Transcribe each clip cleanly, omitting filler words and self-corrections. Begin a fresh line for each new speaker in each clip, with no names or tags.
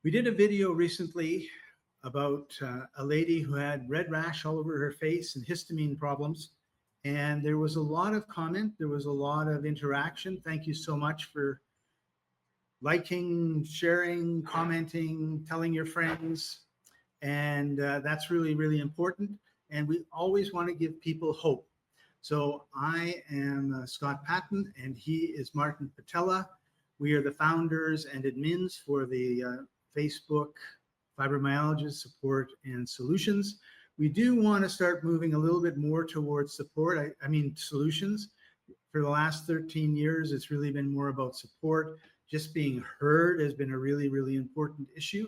We did a video recently about a lady who had red rash all over her face and histamine problems. And there was a lot of comment. There was a lot of interaction. Thank you so much for liking, sharing, commenting, telling your friends. And that's really, really important. And we always want to give people hope. So I am Scott Patton, and he is Martin Patella. We are the founders and admins for the Facebook Fibromyalgia Support and Solutions. We do want to start moving a little bit more towards support. I mean, solutions. For the last 13 years, it's really been more about support. Just being heard has been a really, really important issue.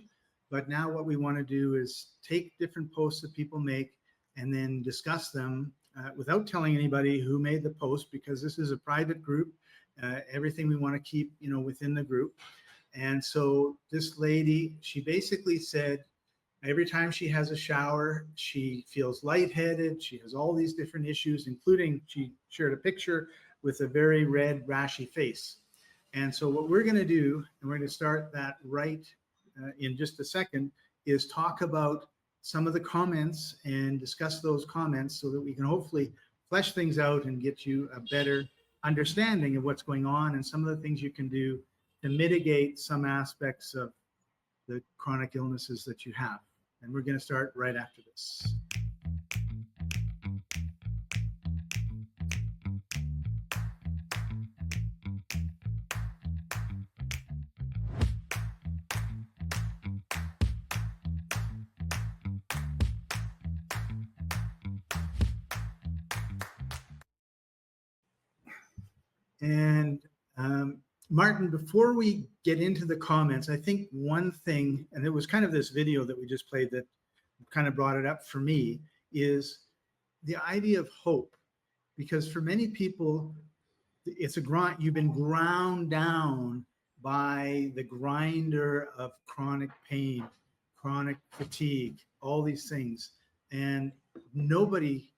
But now what we want to do is take different posts that people make and then discuss them without telling anybody who made the post, because this is a private group. Everything we want to keep, within the group. And so this lady, she basically said, every time she has a shower, she feels lightheaded. She has all these different issues, including she shared a picture with a very red, rashy face. And so what we're going to do, and we're going to start that right in just a second, is talk about some of the comments and discuss those comments so that we can hopefully flesh things out and get you a better understanding of what's going on and some of the things you can do to mitigate some aspects of the chronic illnesses that you have. And we're going to start right after this. And Martin, before we get into the comments, I think one thing, and it was kind of this video that we just played that kind of brought it up for me, is the idea of hope. Because for many people, it's a grind. You've been ground down by the grinder of chronic pain, chronic fatigue, all these things. And nobody,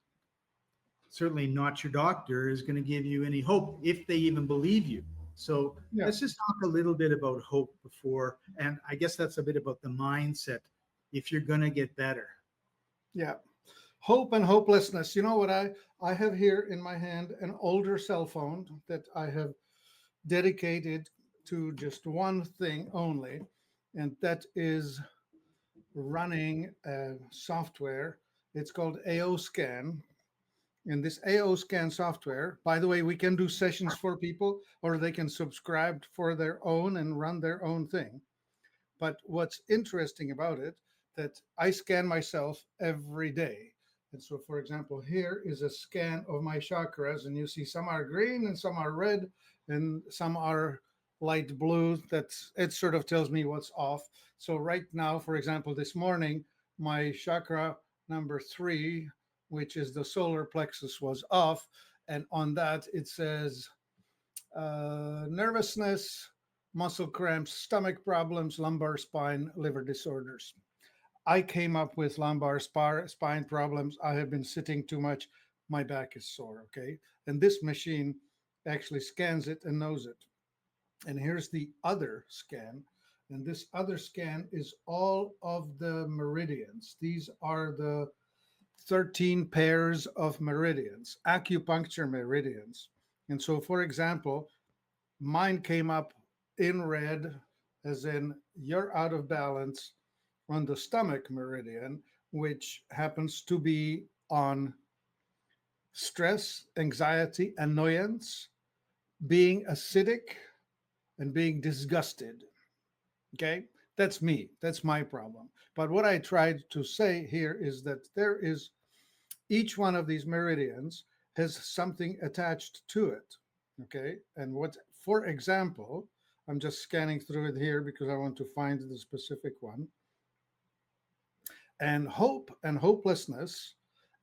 certainly not your doctor, is going to give you any hope if they even believe you. So let's just talk a little bit about hope before, and I guess that's a bit about the mindset if you're going to get better.
Yeah. Hope and hopelessness. You know what I have here in my hand, an older cell phone that I have dedicated to just one thing only, and that is running a software. It's called AO Scan. And this AO Scan software, by the way, we can do sessions for people, or they can subscribe for their own and run their own thing. But what's interesting about it, that I scan myself every day. And so, for example, here is a scan of my chakras, and you see some are green and some are red and some are light blue. It sort of tells me what's off. So right now, for example, this morning, my chakra number 3, which is the solar plexus, was off. And on that, it says nervousness, muscle cramps, stomach problems, lumbar spine, liver disorders. I came up with lumbar spine problems. I have been sitting too much. My back is sore, okay? And this machine actually scans it and knows it. And here's the other scan. And this other scan is all of the meridians. These are the 13 pairs of meridians, acupuncture meridians. And so, for example, mine came up in red, as in you're out of balance on the stomach meridian, which happens to be on stress, anxiety, annoyance, being acidic, and being disgusted. Okay, that's me. That's my problem. But what I tried to say here is that there is each one of these meridians has something attached to it. Okay, and what, for example, I'm just scanning through it here because I want to find the specific one. And hope and hopelessness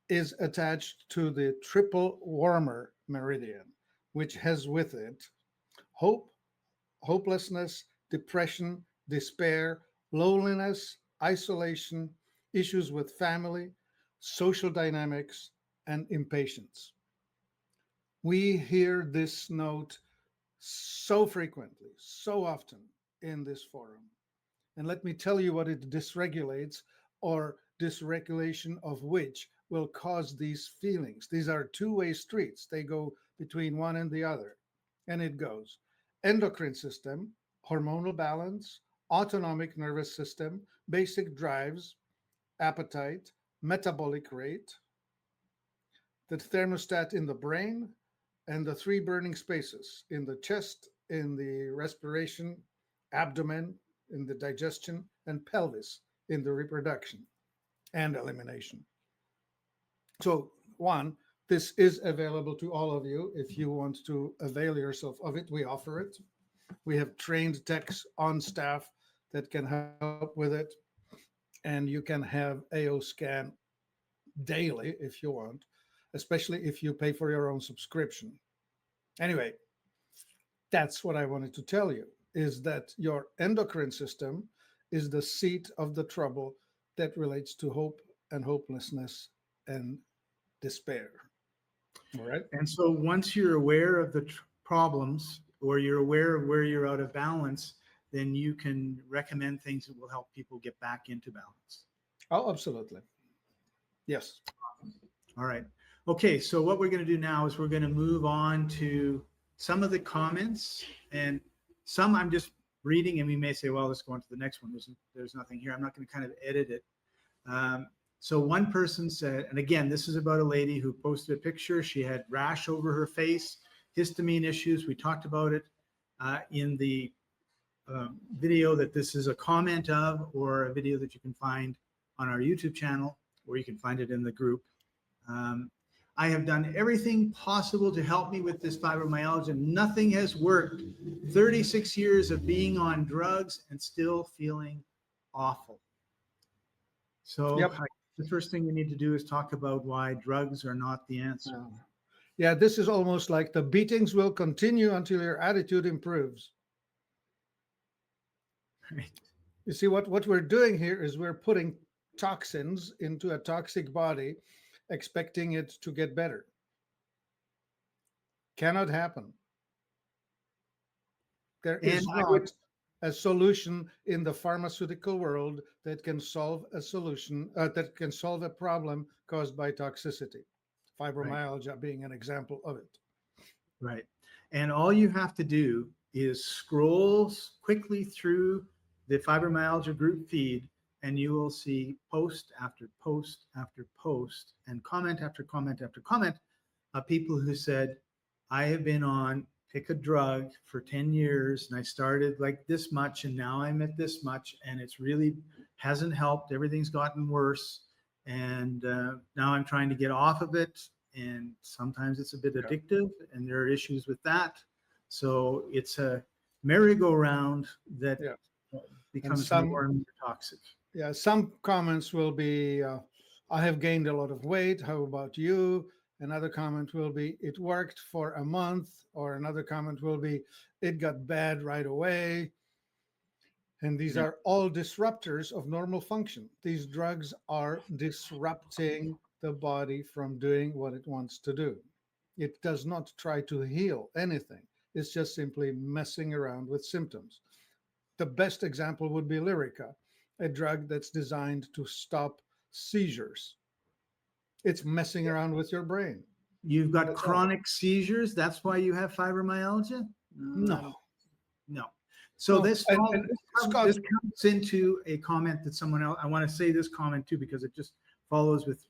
is attached to the triple warmer meridian, which has with it hope, hopelessness, depression, despair, loneliness, isolation, issues with family, social dynamics, and impatience. We hear this note so frequently, so often in this forum. And let me tell you what it dysregulates, or dysregulation of which will cause these feelings. These are two-way streets. They go between one and the other. And it goes endocrine system, hormonal balance, autonomic nervous system, basic drives, appetite, metabolic rate, the thermostat in the brain, and the three burning spaces in the chest, in the respiration, abdomen, in the digestion, and pelvis in the reproduction and elimination. So, one, this is available to all of you if you want to avail yourself of it. We offer it. We have trained techs on staff that can help with it, and you can have AO scan daily if you want, especially if you pay for your own subscription. Anyway, that's what I wanted to tell you, is that your endocrine system is the seat of the trouble that relates to hope and hopelessness and despair. All right.
And so once you're aware of the problems, or you're aware of where you're out of balance, then you can recommend things that will help people get back into balance.
Oh, absolutely. Yes.
All right. Okay. So what we're going to do now is we're going to move on to some of the comments, and some I'm just reading, and we may say, well, let's go on to the next one. There's nothing here. I'm not going to kind of edit it. So one person said, and again, this is about a lady who posted a picture. She had rash over her face, histamine issues. We talked about it in the video that this is a comment of, or a video that you can find on our YouTube channel, or you can find it in the group. I have done everything possible to help me with this fibromyalgia. Nothing has worked. 36 years of being on drugs and still feeling awful. So
Yep.
the first thing we need to do is talk about why drugs are not the answer.
Yeah, this is almost like the beatings will continue until your attitude improves.
Right.
You see, what we're doing here is we're putting toxins into a toxic body, expecting it to get better. Cannot happen. There is not a solution in the pharmaceutical world that can solve a solution, that can solve a problem caused by toxicity. Fibromyalgia being an example of it.
Right. And all you have to do is scroll quickly through the fibromyalgia group feed, and you will see post after post after post and comment after comment after comment of people who said, I have been on pick a drug for 10 years and I started like this much and now I'm at this much and it's really hasn't helped. Everything's gotten worse. And now I'm trying to get off of it. And sometimes it's a bit addictive and there are issues with that. So it's a merry-go-round that becomes more and more toxic.
Yeah, some comments will be, I have gained a lot of weight. How about you? Another comment will be, it worked for a month. Or another comment will be, it got bad right away. And these are all disruptors of normal function. These drugs are disrupting the body from doing what it wants to do. It does not try to heal anything. It's just simply messing around with symptoms. The best example would be Lyrica, a drug that's designed to stop seizures. It's messing around with your brain.
You've got chronic seizures. That's why you have fibromyalgia?
No.
So
No.
this
Scott,
comes into a comment that someone else, I want to say this comment too, because it just follows with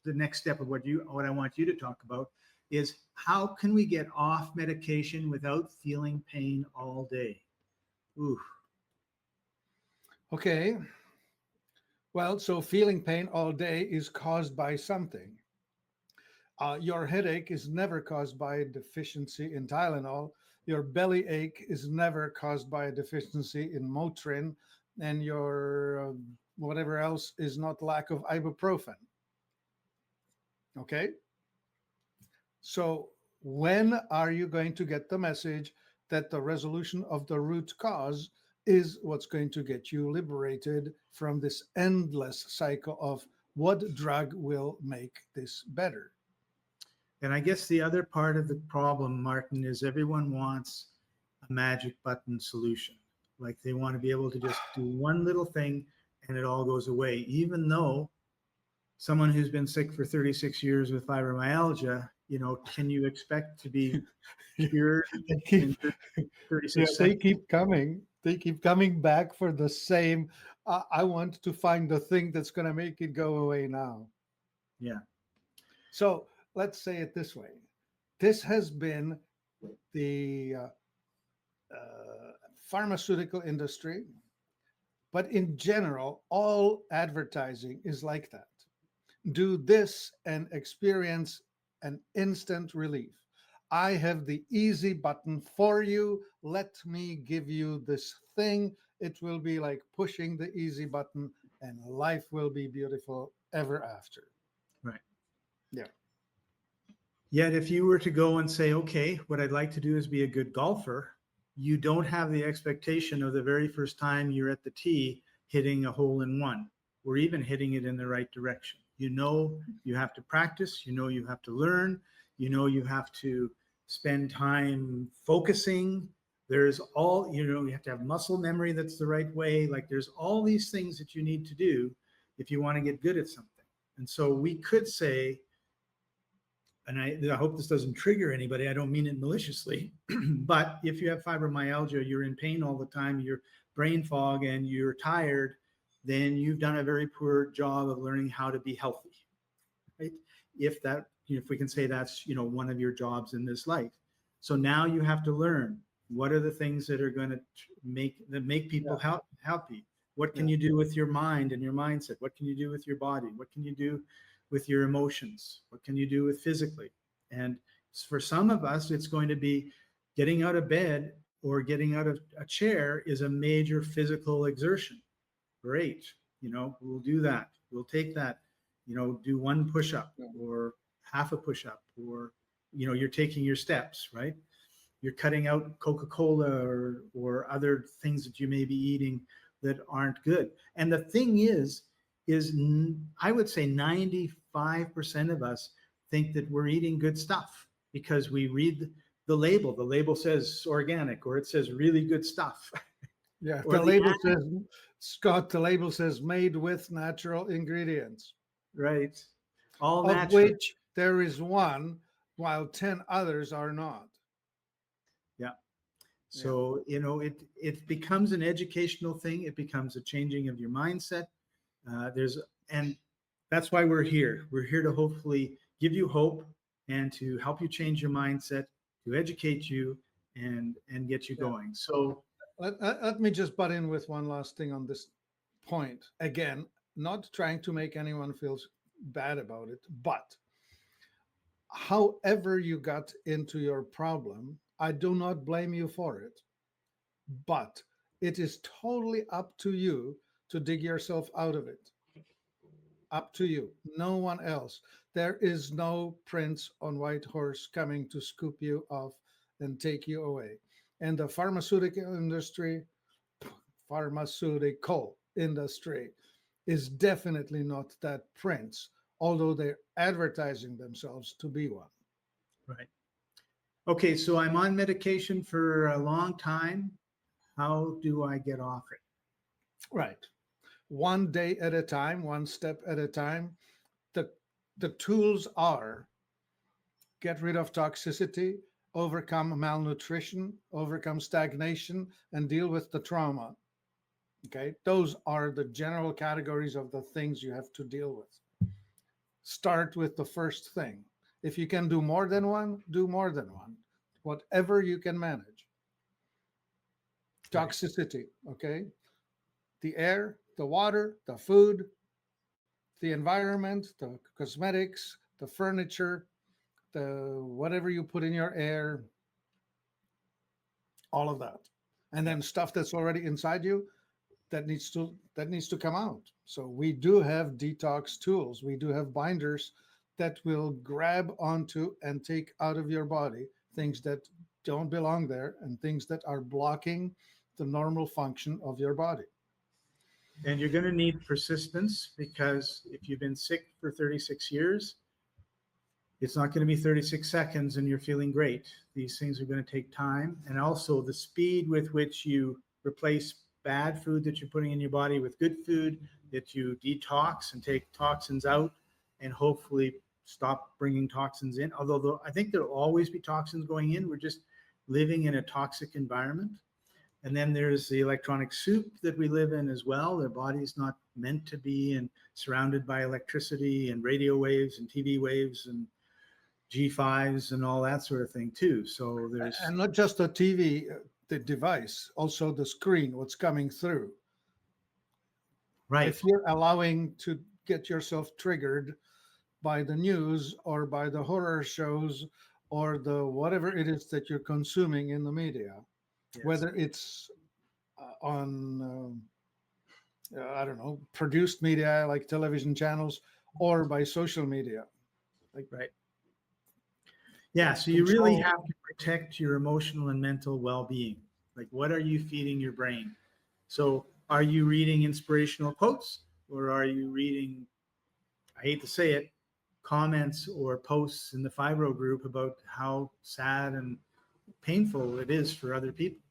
the next step of what I want you to talk about is how can we get off medication without feeling pain all day? Ooh.
Okay. Well, so feeling pain all day is caused by something. Your headache is never caused by a deficiency in Tylenol. Your belly ache is never caused by a deficiency in Motrin. And your whatever else is not lack of ibuprofen. Okay? So when are you going to get the message that the resolution of the root cause is what's going to get you liberated from this endless cycle of what drug will make this better?
And I guess the other part of the problem, Martin, is everyone wants a magic button solution. Like they want to be able to just do one little thing and it all goes away, even though someone who's been sick for 36 years with fibromyalgia, can you expect to be cured
They keep,
in
yeah,
36
they
seconds?
keep coming. They keep coming back for the same. I want to find the thing that's going to make it go away now.
Yeah.
So let's say it this way. This has been the pharmaceutical industry, but in general, all advertising is like that. Do this and experience an instant relief. I have the easy button for you. Let me give you this thing. It will be like pushing the easy button, and life will be beautiful ever after.
Right.
Yeah.
Yet if you were to go and say, okay, what I'd like to do is be a good golfer, you don't have the expectation of the very first time you're at the tee hitting a hole in one, or even hitting it in the right direction. You have to practice, you have to learn, you have to spend time focusing. There's all, you have to have muscle memory that's the right way. Like there's all these things that you need to do if you want to get good at something. And so we could say, and I hope this doesn't trigger anybody, I don't mean it maliciously, but if you have fibromyalgia, you're in pain all the time, you're brain fog, and you're tired, then you've done a very poor job of learning how to be healthy, right? If we can say that's, one of your jobs in this life. So now you have to learn what are the things that are going to make people happy. What can you do with your mind and your mindset? What can you do with your body? What can you do with your emotions? What can you do with physically? And for some of us, it's going to be getting out of bed or getting out of a chair is a major physical exertion. Great. We'll do that. We'll take that, do one push-up or half a push-up, or, you're taking your steps, right? You're cutting out Coca-Cola or other things that you may be eating that aren't good. And the thing is I would say 95% of us think that we're eating good stuff because we read the label. The label says organic, or it says really good stuff.
Yeah.
Or
The label says, Scott, the label says made with natural ingredients,
right. All
of
natural.
which there is one, while 10 others are not.
Yeah. So, it becomes an educational thing. It becomes a changing of your mindset. And that's why we're here. We're here to hopefully give you hope and to help you change your mindset, to educate you and get you going. So
Let me just butt in with one last thing on this point. Again, not trying to make anyone feel bad about it, but however you got into your problem, I do not blame you for it. But it is totally up to you to dig yourself out of it. Up to you, no one else. There is no prince on white horse coming to scoop you off and take you away. And the pharmaceutical industry is definitely not that prince, although they're advertising themselves to be one.
right. Okay, so I'm on medication for a long time. How do I get off it?
Right. One day at a time, one step at a time. The tools are get rid of toxicity, overcome malnutrition, overcome stagnation, and deal with the trauma. Okay, those are the general categories of the things you have to deal with. Start with the first thing. If you can do more than one, do more than one. Whatever you can manage. Toxicity, okay? The air, the water, the food, the environment, the cosmetics, the furniture, the whatever you put in your air, all of that. And then stuff that's already inside you that needs to come out. So we do have detox tools. We do have binders that will grab onto and take out of your body things that don't belong there and things that are blocking the normal function of your body.
And you're going to need persistence, because if you've been sick for 36 years, it's not going to be 36 seconds and you're feeling great. These things are going to take time. And also the speed with which you replace bad food that you're putting in your body with good food, that you detox and take toxins out, and hopefully stop bringing toxins in. Although I think there'll always be toxins going in. We're just living in a toxic environment. And then there's the electronic soup that we live in as well. Their body's not meant to be and surrounded by electricity and radio waves and TV waves and G5s and all that sort of thing too. So there's
And not just the TV, the device, also the screen, what's coming through.
right.
If you're allowing to get yourself triggered by the news or by the horror shows or the whatever it is that you're consuming in the media,
Yes.
whether it's on I don't know, produced media like television channels or by social media. Like,
right. Yeah, so you really
control.
have to protect your emotional and mental well-being. Like, what are you feeding your brain? So are you reading inspirational quotes, or are you reading, I hate to say it, comments or posts in the Fibro group about how sad and painful it is for other people?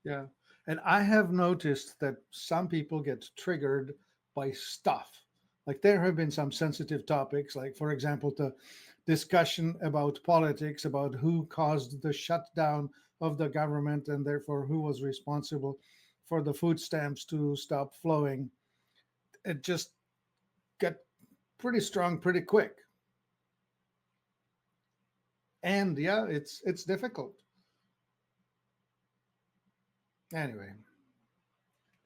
Yeah. And I have noticed that some people get triggered by stuff. Like there have been some sensitive topics, like, for example, the discussion about politics, about who caused the shutdown of the government and therefore who was responsible for the food stamps to stop flowing. It just got pretty strong pretty quick. And yeah, it's difficult. Anyway.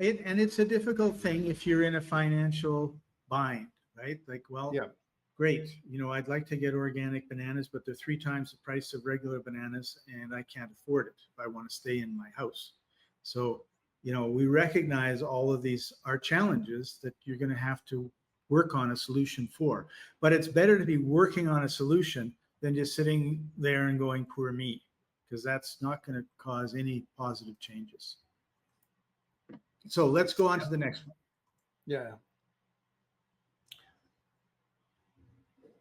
And it's a difficult thing if you're in a financial bind, right? Like, well,
Yeah.
great. I'd like to get organic bananas, but they're 3 times the price of regular bananas, and I can't afford it if I want to stay in my house. So, we recognize all of these are challenges that you're going to have to work on a solution for. But it's better to be working on a solution than just sitting there and going, poor me, because that's not going to cause any positive changes. So let's go on to the next one.
Yeah.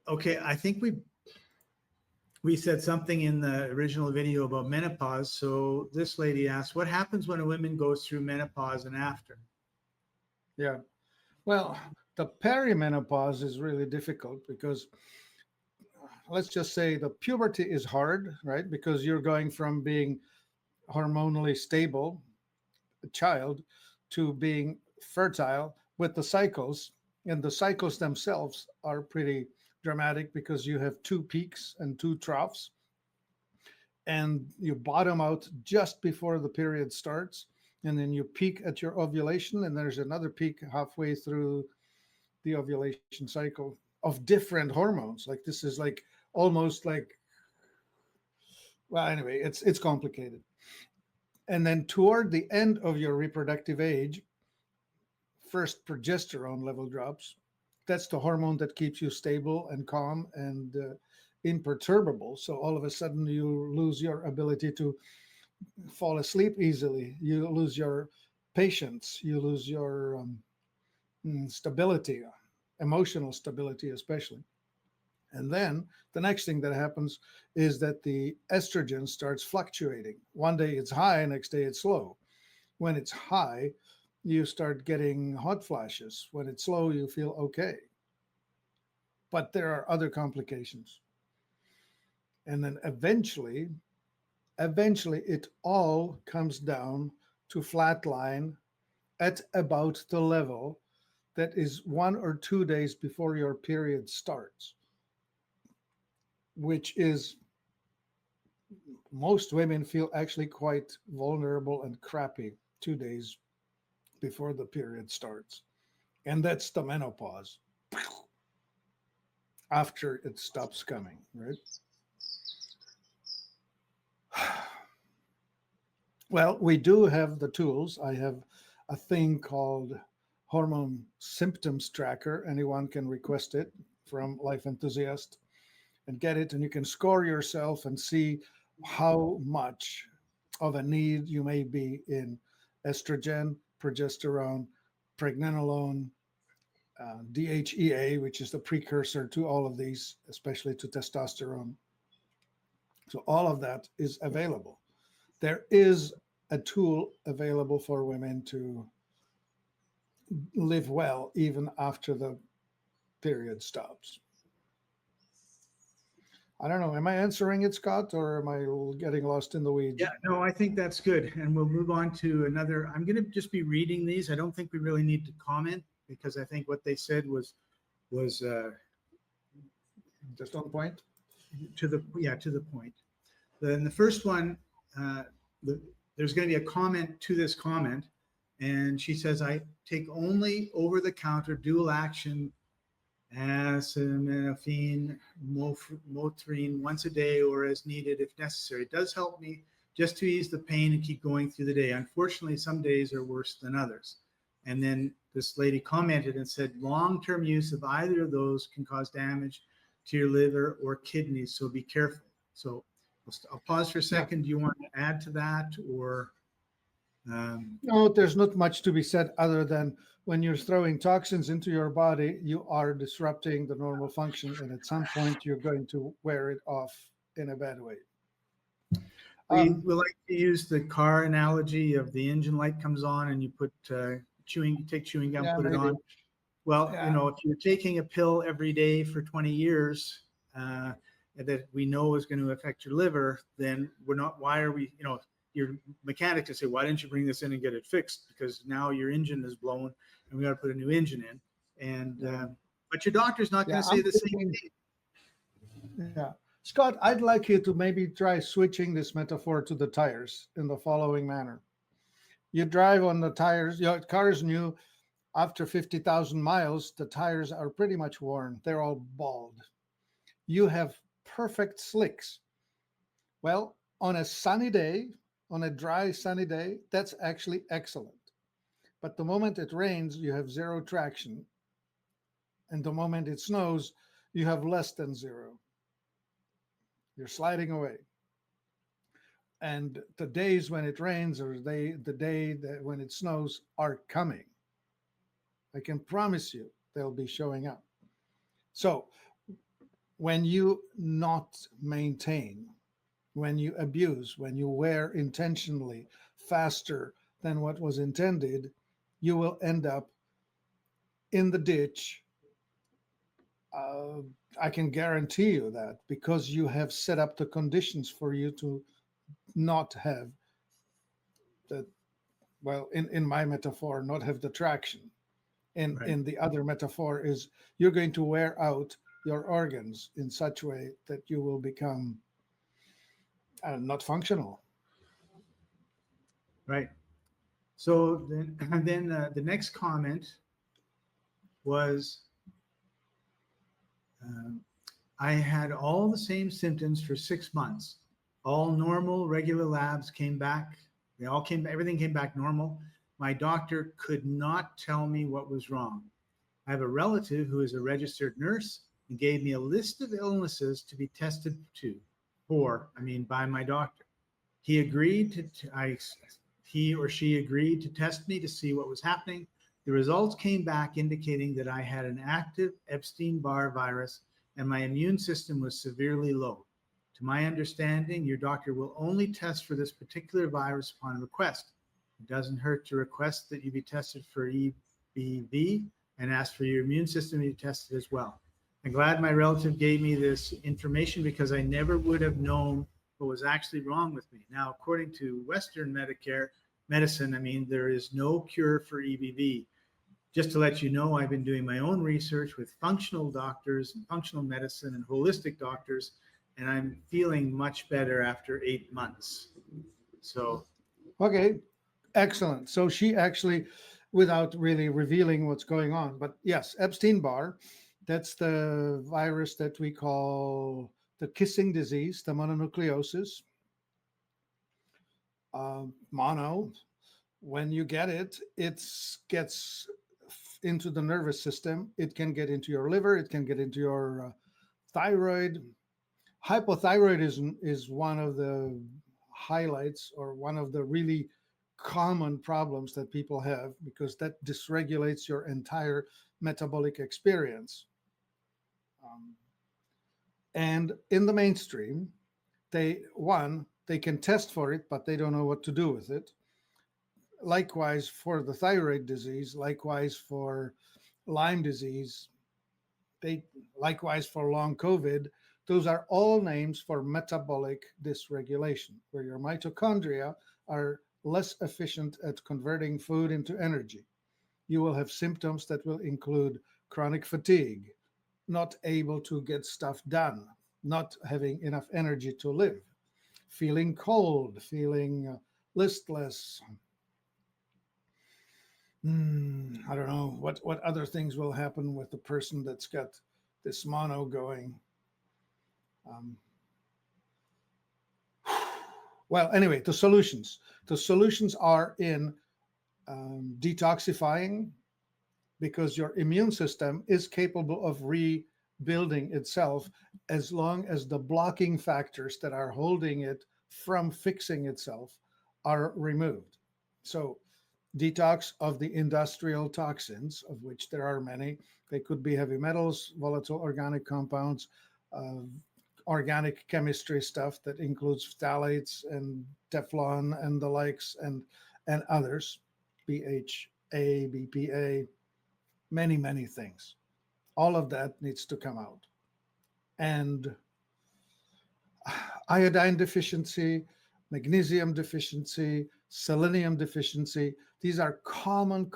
Okay, I think we said something in the original video about menopause. So this lady asked, what happens when a woman goes through menopause and after?
Yeah. Well, the perimenopause is really difficult because let's just say the puberty is hard, right? Because you're going from being hormonally stable, a child, to being fertile with the cycles. And the cycles themselves are pretty dramatic because you have 2 peaks and 2 troughs. And you bottom out just before the period starts. And then you peak at your ovulation, and there's another peak halfway through the ovulation cycle of different hormones. Like this is like almost like, well, anyway, it's complicated. And then toward the end of your reproductive age, first progesterone level drops. That's the hormone that keeps you stable and calm and imperturbable. So all of a sudden you lose your ability to fall asleep easily. You lose your patience. You lose your stability, emotional stability, especially. And then the next thing that happens is that the estrogen starts fluctuating. One day it's high, next day it's low. When it's high, you start getting hot flashes. When it's low, you feel okay. But there are other complications. And then eventually it all comes down to flatline at about the level that is 1 or 2 days before your period starts, which is most women feel actually quite vulnerable and crappy 2 days before the period starts. And that's the menopause after it stops coming, right? Well, we do have the tools. I have a thing called Hormone Symptoms Tracker. Anyone can request it from Life Enthusiast and get it, and you can score yourself and see how much of a need you may be in estrogen, progesterone, pregnenolone, DHEA, which is the precursor to all of these, especially to testosterone. So all of that is available. There is a tool available for women to live well even after the period stops. I don't know. Am I answering it, Scott, or am I getting lost in the weeds?
Yeah, no, I think that's good. And we'll move on to another. I'm going to just be reading these. I don't think we really need to comment because I think what they said was
Just on point.
to the point. Then the first one, uh, there's going to be a comment to this comment, and she says, "I take only over-the-counter dual action acetaminophen, Motrin once a day or as needed if necessary. It does help me just to ease the pain and keep going through the day. Unfortunately, some days are worse than others." And then this lady commented and said, long-term use of either of those can cause damage to your liver or kidneys, so be careful. So I'll pause for a second. Do you want to add to that, or?
No, there's not much to be said other than when you're throwing toxins into your body, you are disrupting the normal function, and at some point you're going to wear it off in a bad way.
We like to use the car analogy of the engine light comes on and you put take chewing gum, put it
maybe.
on. Well,
Yeah.
if you're taking a pill every day for 20 years that we know is going to affect your liver, then why are we, your mechanic to say, why didn't you bring this in and get it fixed? Because now your engine is blown and we got to put a new engine in. And, but your doctor's not going to say the same thing.
Yeah. Scott, I'd like you to maybe try switching this metaphor to the tires in the following manner. You drive on the tires, your car is new. After 50,000 miles, the tires are pretty much worn. They're all bald. You have perfect slicks. Well, on a sunny day, on a dry, sunny day, that's actually excellent. But the moment it rains, you have zero traction. And the moment it snows, you have less than zero. You're sliding away. And the days when it rains or the day that when it snows are coming. I can promise you they'll be showing up. So when you not maintain, when you abuse, when you wear intentionally faster than what was intended, you will end up in the ditch. I can guarantee you that, because you have set up the conditions for you to not have the, well, in my metaphor, not have the traction. And
Right.
in the other metaphor is you're going to wear out your organs in such a way that you will become not functional.
Right. So then the next comment was, I had all the same symptoms for 6 months. All normal, regular labs came back. Everything came back normal. My doctor could not tell me what was wrong. I have a relative who is a registered nurse and gave me a list of illnesses to be tested by my doctor. He or she agreed to test me to see what was happening. The results came back indicating that I had an active Epstein-Barr virus and my immune system was severely low. To my understanding, your doctor will only test for this particular virus upon request. It doesn't hurt to request that you be tested for EBV and ask for your immune system to be tested as well. I'm glad my relative gave me this information because I never would have known what was actually wrong with me. Now, according to Western medicine, there is no cure for EBV. Just to let you know, I've been doing my own research with functional doctors and functional medicine and holistic doctors, and I'm feeling much better after 8 months. So,
Okay, excellent. So she actually, without really revealing what's going on, but yes, Epstein-Barr, that's the virus that we call the kissing disease, the mononucleosis. Mono, when you get it, it gets into the nervous system. It can get into your liver. It can get into your thyroid. Hypothyroidism is one of the highlights or one of the really common problems that people have, because that dysregulates your entire metabolic experience. And in the mainstream, they can test for it, but they don't know what to do with it. Likewise for the thyroid disease, likewise for Lyme disease, they likewise for long COVID. Those are all names for metabolic dysregulation, where your mitochondria are less efficient at converting food into energy. You will have symptoms that will include chronic fatigue, not able to get stuff done, not having enough energy to live, feeling cold, feeling listless. I don't know what other things will happen with the person that's got this mono going. Um, well, anyway, the solutions. The solutions are in detoxifying, because your immune system is capable of rebuilding itself as long as the blocking factors that are holding it from fixing itself are removed. So, detox of the industrial toxins, of which there are many. They could be heavy metals, volatile organic compounds, uh, organic chemistry stuff that includes phthalates and Teflon and the likes, and others, BHA, BPA, many things. All of that needs to come out. And iodine deficiency, magnesium deficiency, selenium deficiency, these are common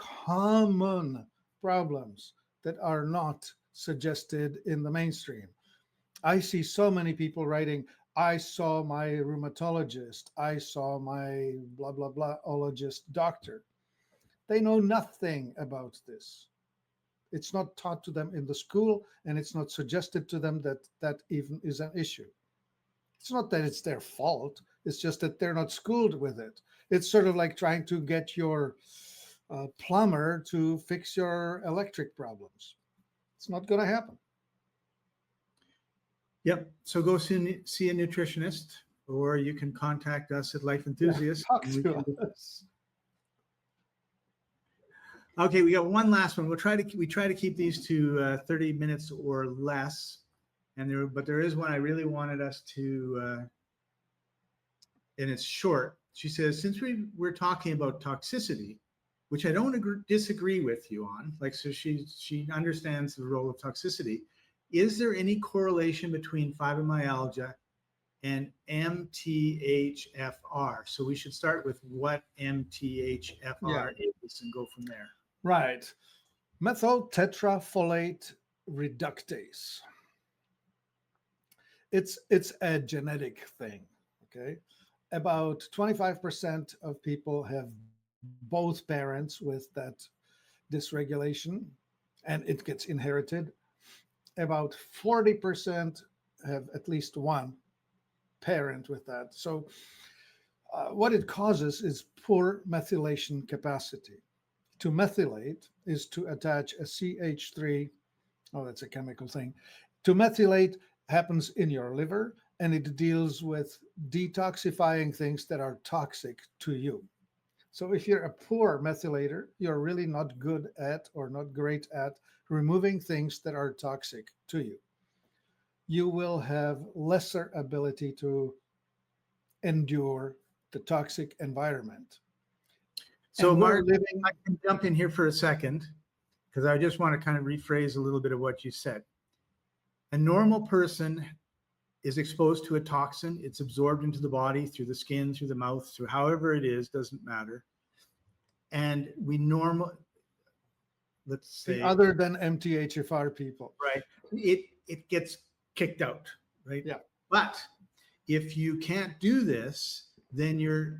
problems that are not suggested in the mainstream. I see so many people writing, I saw my rheumatologist, I saw my blah blah blahologist doctor. They know nothing about this. It's not taught to them in the school, and it's not suggested to them that that even is an issue. It's not that it's their fault. It's just that they're not schooled with it. It's sort of like trying to get your plumber to fix your electric problems. It's not going to happen.
Yep. So go see a nutritionist, or you can contact us at Life Enthusiast.
Talk to us.
Okay, we got one last one. We try to keep these to 30 minutes or less, but there is one I really wanted us to, and it's short. She says, since we're talking about toxicity, which I don't disagree with you on, like, so she understands the role of toxicity. Is there any correlation between fibromyalgia and MTHFR? So we should start with what MTHFR is and go from there.
Right. Methyl tetrafolate reductase. It's a genetic thing. Okay. About 25% of people have both parents with that dysregulation, and it gets inherited. About 40% have at least one parent with that. So what it causes is poor methylation capacity. To methylate is to attach a CH3. Oh, that's a chemical thing. To methylate happens in your liver, and it deals with detoxifying things that are toxic to you. So if you're a poor methylator, you're really not good at or not great at removing things that are toxic to you. You will have lesser ability to endure the toxic environment.
So, Mark, I can jump in here for a second, because I just want to kind of rephrase a little bit of what you said. A normal person is exposed to a toxin. It's absorbed into the body through the skin, through the mouth, through however it is, doesn't matter. And let's say,
other than MTHFR people,
right, it gets kicked out, right?
Yeah.
But if you can't do this, then you're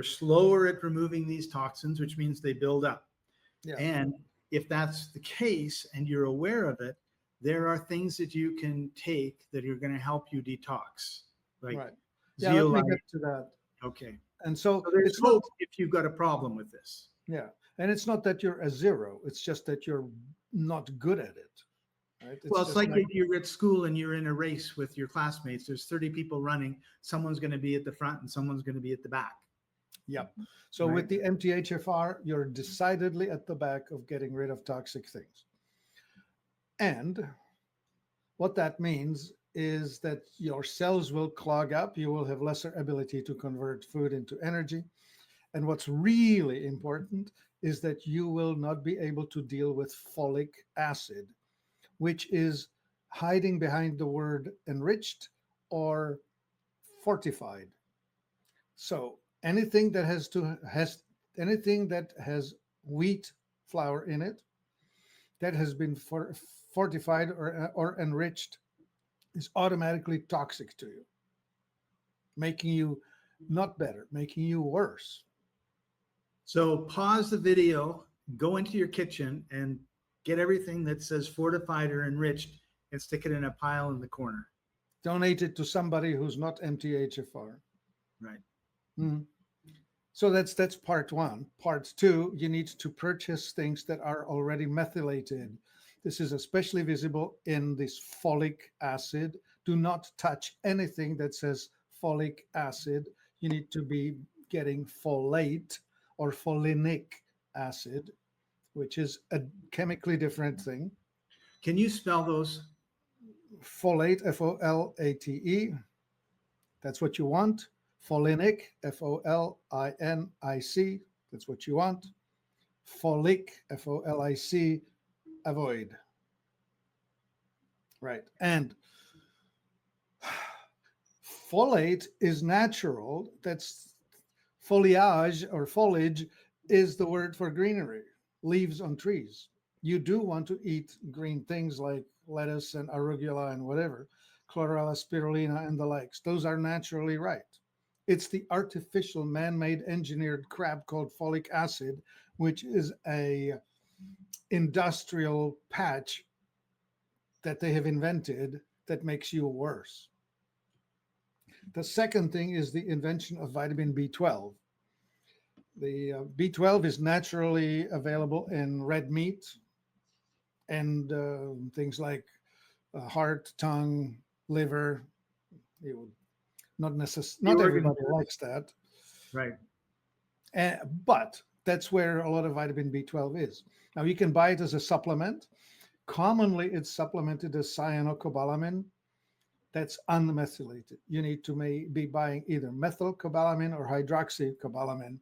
slower at removing these toxins, which means they build up.
Yeah.
And if that's the case and you're aware of it, there are things that you can take that are going to help you detox. Like
right. Yeah, let me get to that.
Okay.
And so
there's hope if you've got a problem with this.
Yeah. And it's not that you're a zero. It's just that you're not good at it. Right?
It's like if you're at school and you're in a race with your classmates. There's 30 people running. Someone's going to be at the front and someone's going to be at the back.
Yep. So with the MTHFR, you're decidedly at the back of getting rid of toxic things. And what that means is that your cells will clog up. You will have lesser ability to convert food into energy. And what's really important is that you will not be able to deal with folic acid, which is hiding behind the word enriched or fortified. So anything that has wheat flour in it that has been fortified or enriched is automatically toxic to you, making you not better, making you worse.
So pause the video, go into your kitchen, and get everything that says fortified or enriched and stick it in a pile in the corner.
Donate it to somebody who's not MTHFR.
Right.
Mm. So that's part one. Part two, you need to purchase things that are already methylated. This is especially visible in this folic acid. Do not touch anything that says folic acid. You need to be getting folate or folinic acid, which is a chemically different thing.
Can you spell those?
Folate, Folate. That's what you want. Folinic, Folinic. That's what you want. Folic, Folic. Avoid. Right. And folate is natural. That's foliage or foliage is the word for greenery, leaves on trees. You do want to eat green things like lettuce and arugula and whatever, chlorella, spirulina, and the likes. Those are naturally right. It's the artificial man-made engineered crap called folic acid, which is a industrial patch that they have invented that makes you worse. The second thing is the invention of vitamin B12. The B12 is naturally available in red meat and things like heart, tongue, liver. Not everybody likes that.
Right.
But that's where a lot of vitamin B12 is. Now you can buy it as a supplement. Commonly, it's supplemented as cyanocobalamin. That's unmethylated. You need to be buying either methylcobalamin or hydroxycobalamin,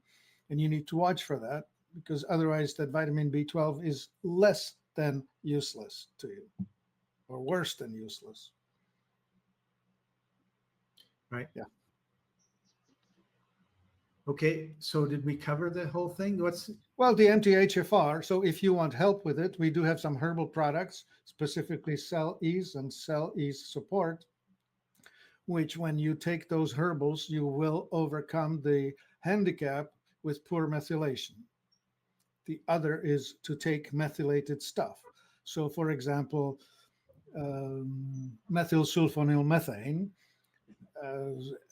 and you need to watch for that because otherwise that vitamin B12 is less than useless to you or worse than useless.
Right.
Yeah.
Okay, so did we cover the whole thing?
Well, the MTHFR. So if you want help with it, we do have some herbal products, specifically Cell Ease and Cell Ease Support, which when you take those herbals, you will overcome the handicap with poor methylation. The other is to take methylated stuff. So for example, methylsulfonylmethane,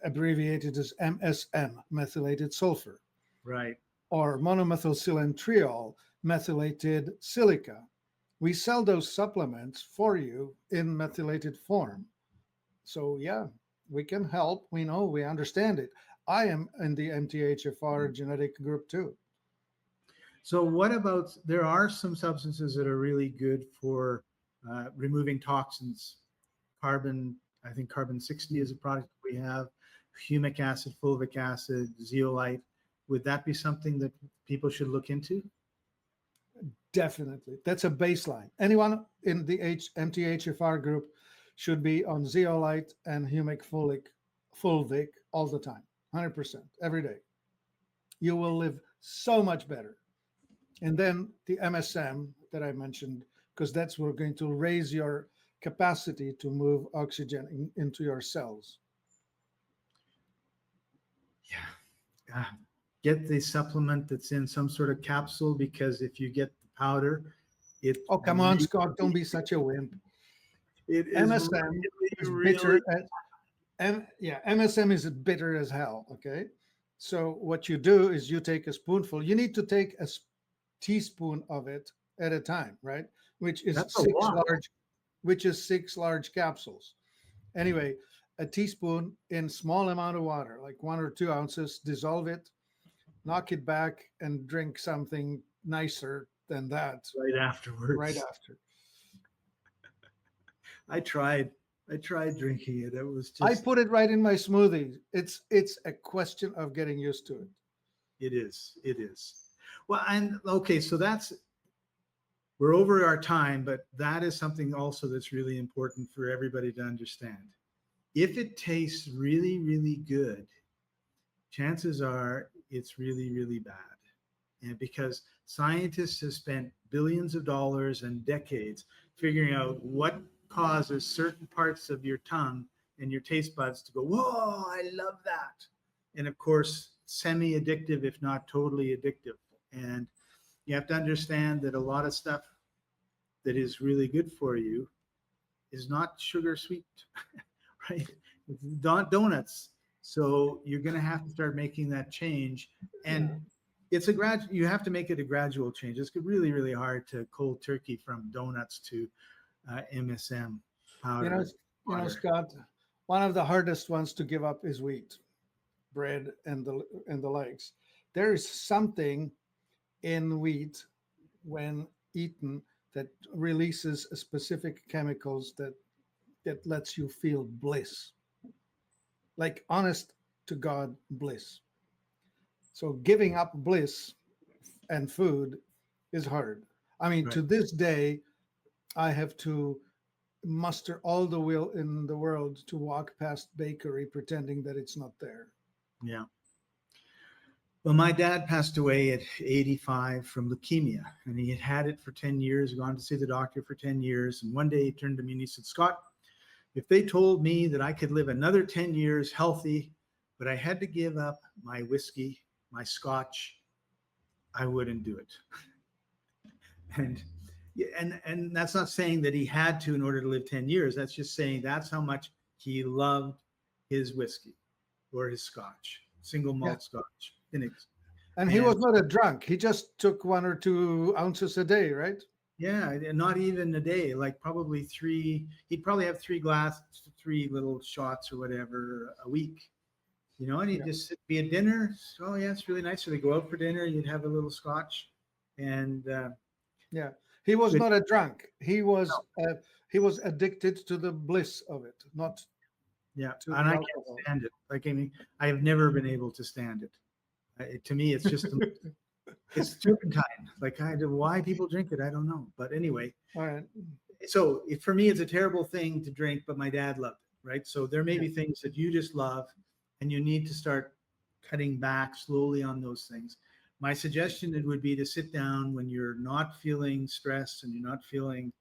abbreviated as MSM, methylated sulfur.
Right.
Or monomethylsilentriol, methylated silica. We sell those supplements for you in methylated form. So yeah, we can help. We know, we understand it. I am in the MTHFR genetic group too.
So what about, there are some substances that are really good for removing toxins. I think carbon 60 is a product we have, humic acid, fulvic acid, zeolite. Would that be something that people should look into?
Definitely. That's a baseline. Anyone in the MTHFR group should be on zeolite and humic fulvic all the time, 100%, every day. You will live so much better. And then the MSM that I mentioned, because that's what's going to raise your capacity to move oxygen into your cells.
Yeah. Get the supplement that's in some sort of capsule, because if you get the powder,
Oh, come on, Scott, don't be such a wimp.
It is
MSM is bitter. MSM is bitter as hell. Okay. So what you do is you take a spoonful. You need to take a teaspoon of it at a time, right? Which is six large capsules. Anyway, a teaspoon in small amount of water, like 1 or 2 ounces, dissolve it, knock it back, and drink something nicer than that
right afterwards.
Right after.
I tried drinking it. It was just.
I put it right in my smoothie. It's a question of getting used to it.
It is. It is. Well, and okay, so we're over our time, but that is something also that's really important for everybody to understand. If it tastes really, really good, chances are it's really, really bad. And because scientists have spent billions of dollars and decades figuring out what causes certain parts of your tongue and your taste buds to go, whoa, I love that. And of course, semi-addictive, if not totally addictive. And you have to understand that a lot of stuff that is really good for you is not sugar sweet, right? It's not donuts. So you're going to have to start making that change. And it's you have to make it a gradual change. It's really, really hard to cold turkey from donuts to MSM powder.
Scott, one of the hardest ones to give up is wheat, bread, and the likes. There is something in wheat when eaten that releases specific chemicals that lets you feel bliss, like honest to God bliss. So giving up bliss and food is hard. I mean,
Right.
to this day, I have to muster all the will in the world to walk past bakery pretending that it's not there.
Yeah. Well, my dad passed away at 85 from leukemia, and he had had it for 10 years, gone to see the doctor for 10 years. And one day he turned to me and he said, Scott, if they told me that I could live another 10 years healthy, but I had to give up my whiskey, my scotch, I wouldn't do it. And that's not saying that he had to in order to live 10 years. That's just saying that's how much he loved his whiskey or his scotch, single malt scotch.
And he was not a drunk. He just took 1 or 2 ounces a day, right?
Yeah, not even a day, like probably 3. He'd probably have 3 little shots or whatever a week, and he'd just be at dinner. Oh, yeah, it's really nice. So they go out for dinner, you'd have a little scotch. And
he was not a drunk. He was addicted to the bliss of it, not to
and
the
I
alcohol.
can't stand it. Like, I mean, I have never been able to stand it. To me, it's just it's turpentine. Like, why people drink it, I don't know. But anyway,
All right.
So for me, it's a terrible thing to drink, but my dad loved it, right? So there may be things that you just love, and you need to start cutting back slowly on those things. My suggestion would be to sit down when you're not feeling stressed and you're not feeling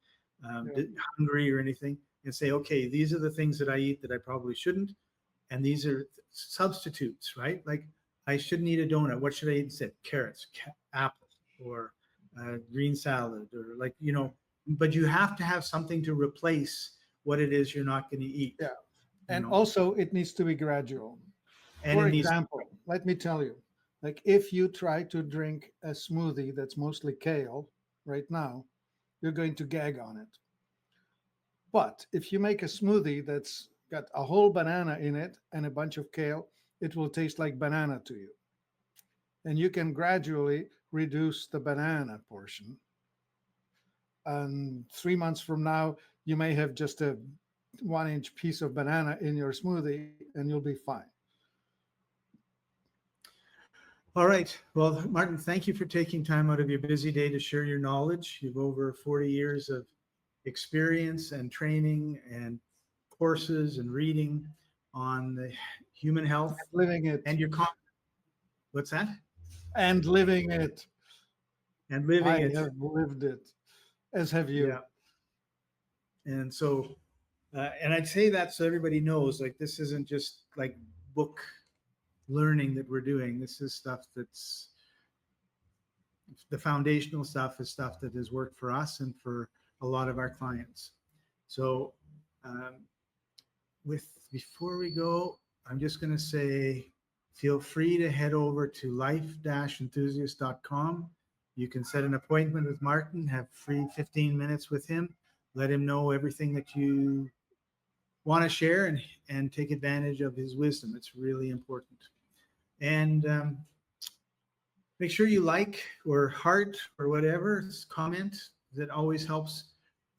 hungry or anything, and say, okay, these are the things that I eat that I probably shouldn't, and these are substitutes, right? Like, I shouldn't eat a donut. What should I eat instead? Carrots, apple, or green salad, or but you have to have something to replace what it is you're not going to eat.
Yeah. And also it needs to be gradual. For example, let me tell you, like if you try to drink a smoothie that's mostly kale right now, you're going to gag on it. But if you make a smoothie that's got a whole banana in it and a bunch of kale, it will taste like banana to you. And you can gradually reduce the banana portion. And 3 months from now, you may have just a 1-inch piece of banana in your smoothie and you'll be fine.
All right. Well, Martin, thank you for taking time out of your busy day to share your knowledge. You've over 40 years of experience and training and courses and reading on the human health.
Living it.
And what's that?
And living it.
And living
I
it.
have lived it, as have you.
Yeah. And so, and I'd say that so everybody knows, like, this isn't just like book learning that we're doing. This is stuff that's the foundational stuff, is stuff that has worked for us and for a lot of our clients. So before we go, I'm just going to say, feel free to head over to life-enthusiast.com. You can set an appointment with Martin, have free 15 minutes with him, let him know everything that you want to share, and take advantage of his wisdom. It's really important. And make sure you like or heart or whatever, comment. That always helps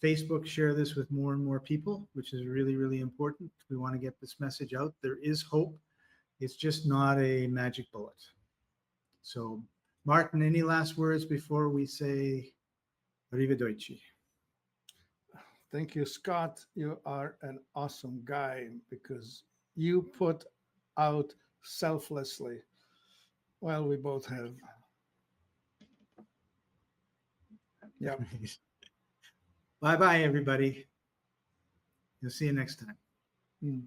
Facebook share this with more and more people, which is really, really important. We want to get this message out. There is hope. It's just not a magic bullet. So, Martin, any last words before we say arrivederci?
Thank you, Scott. You are an awesome guy because you put out selflessly. Well, we both have. Yeah.
Bye bye, everybody. You'll see you next time.
Mm.